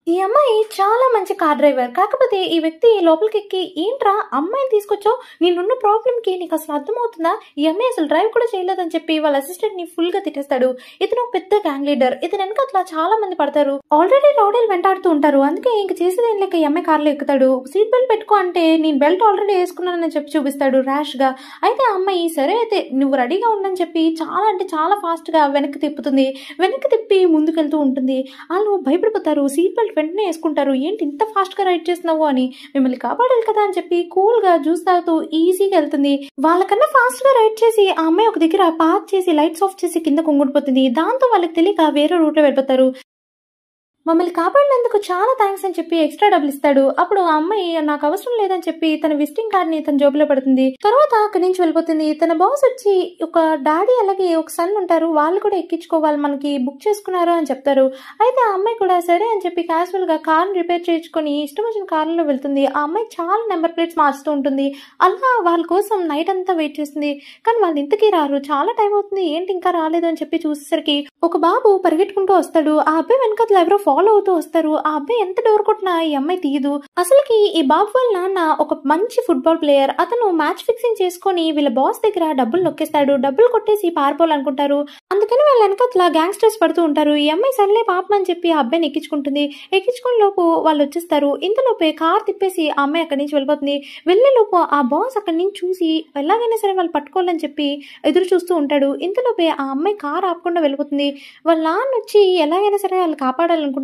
ఈ అమ్మాయి చాలా మంచి కార్ డ్రైవర్. కాకపోతే ఈ వ్యక్తి లోపలికెక్కి ఏంట్రా అమ్మాయిని తీసుకొచ్చావు, నేనున్న ప్రాబ్లంకి నీకు అసలు అర్థమవుతుందా, ఈ అమ్మాయి అసలు డ్రైవ్ కూడా చేయలేదని చెప్పి వాళ్ళ అసిస్టెంట్ ని ఫుల్ గా తిట్టేస్తాడు. ఇతను ఒక పెద్ద గ్యాంగ్ లీడర్. ఇతను వెనక అట్లా చాలా మంది పడతారు. ఆల్రెడీ రౌడీలు వెంటాడుతూ ఉంటారు. అందుకే ఇంక చేసేదేం లేక ఈ అమ్మాయి కార్లో ఎక్కుతాడు. సీట్ బెల్ట్ పెట్టుకో అంటే నేను బెల్ట్ ఆల్రెడీ వేసుకున్నానని చెప్పి చూపిస్తాడు ర్యాష్ గా. అయితే ఆ అమ్మాయి సరే అయితే నువ్వు రెడీగా ఉండని చెప్పి చాలా అంటే చాలా ఫాస్ట్ గా వెనక్కి తిప్పుతుంది. వెనక్కి తిప్పి ముందుకెళ్తూ ఉంటుంది. వాళ్ళు భయపడిపోతారు. సీట్ బెల్ట్ వెంటనే వేసుకుంటారు. ఏంటి ఇంత ఫాస్ట్ గా రైడ్ చేస్తున్నావు అని, మిమ్మల్ని కాపాడాలి కదా అని చెప్పి కూల్ గా జ్యూస్ తాగుతూ ఈజీగా వెళ్తుంది. వాళ్ళకన్నా ఫాస్ట్ గా రైడ్ చేసి ఆ అమ్మాయి ఒక దగ్గర పార్క్ చేసి లైట్స్ ఆఫ్ చేసి కింద కొంగుడిపోతుంది. దాంతో వాళ్ళకి తెలియక వేరే రూట్ లో వెళ్ళిపోతారు. మమ్మల్ని కాపాడినందుకు చాలా థ్యాంక్స్ అని చెప్పి ఎక్స్ట్రా డబ్బులు ఇస్తాడు. అప్పుడు ఆ అమ్మాయి నాకు అవసరం లేదని చెప్పి తన విజిటింగ్ కార్డ్ ని తన జోబులో పడుతుంది. తర్వాత అక్కడి నుంచి వెళ్ళిపోతుంది. తన బాస్ వచ్చి ఒక డాడీ అలాగే ఒక సన్ ఉంటారు, వాళ్ళు కూడా ఎక్కించుకోవాలి, మనకి బుక్ చేసుకున్నారు అని చెప్తారు. అయితే ఆ అమ్మాయి కూడా సరే అని చెప్పి క్యాజువల్ గా కార్ రిపేర్ చేయించుకొని ఇష్టం వచ్చిన కార్లో వెళ్తుంది. ఆ అమ్మాయి చాలా నెంబర్ ప్లేట్స్ మార్చుతూ ఉంటుంది. అలా వాళ్ళ కోసం నైట్ అంతా వెయిట్ చేస్తుంది. కానీ వాళ్ళు ఇంతకీ రారు. చాలా టైం అవుతుంది, ఏంటి ఇంకా రాలేదు అని చెప్పి చూసేసరికి ఒక బాబు పరిగెట్టుకుంటూ వస్తాడు. ఆ అబ్బాయి వెనకట్ల ఎవరో ఫాలో అవుతూ వస్తారు. ఆ అబ్బాయి ఎంత డోర్ కొట్టినా ఈ అమ్మాయి తీయదు. అసలుకి ఈ బాబు వాళ్ళ నాన్న ఒక మంచి ఫుట్బాల్ ప్లేయర్. అతను మ్యాచ్ ఫిక్సింగ్ చేసుకుని వీళ్ళ బాస్ దగ్గర డబ్బులు నొక్కేస్తాడు. డబ్బులు కొట్టేసి పారిపోవాలనుకుంటారు. అందుకని వీళ్ళ వెనకట్ల గ్యాంగ్స్టర్స్ పడుతూ ఉంటారు. ఈ అమ్మాయి సర్లే పాపం అని చెప్పి ఆ అబ్బాయిని ఎక్కించుకుంటుంది. ఎక్కించుకునే లోపు వాళ్ళు వచ్చేస్తారు. ఇంతలోపే కార్ తిప్పేసి ఆ అమ్మాయి అక్కడి నుంచి వెళ్ళిపోతుంది. వెళ్లే లోపు ఆ బాస్ అక్కడి నుంచి చూసి ఎలాగైనా సరే వాళ్ళు పట్టుకోవాలని చెప్పి ఎదురు చూస్తూ ఉంటాడు. ఇంతలోపే ఆ అమ్మాయి కార్ ఆపకుండా వెళ్ళిపోతుంది. వాళ్ళ నాన్న వచ్చి ఎలాగైనా సరే వాళ్ళు కాపాడాలనుకుంటాడు.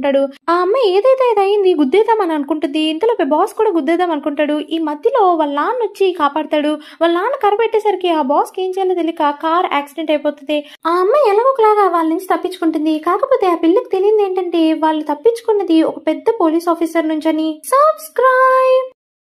ఆ అమ్మాయి ఏదైతే అయింది గుద్దేద్దామని అనుకుంటుంది. ఇంతలోపే బాస్ కూడా గుద్దేద్దాం అనుకుంటాడు. ఈ మధ్యలో వాళ్ళ నాన్న వచ్చి కాపాడతాడు. వాళ్ళ నాన్న కరబెట్టేసరికి ఆ బాస్ కి ఏం చేయాలో తెలియక కార్ యాక్సిడెంట్ అయిపోతుంది. ఆ అమ్మాయి ఎలాగోలాగా వాళ్ళ నుంచి తప్పించుకుంటుంది. కాకపోతే ఆ పిల్లకి తెలియదు ఏంటంటే వాళ్ళు తప్పించుకున్నది ఒక పెద్ద పోలీస్ ఆఫీసర్ నుంచి అని. సబ్స్క్రైబ్.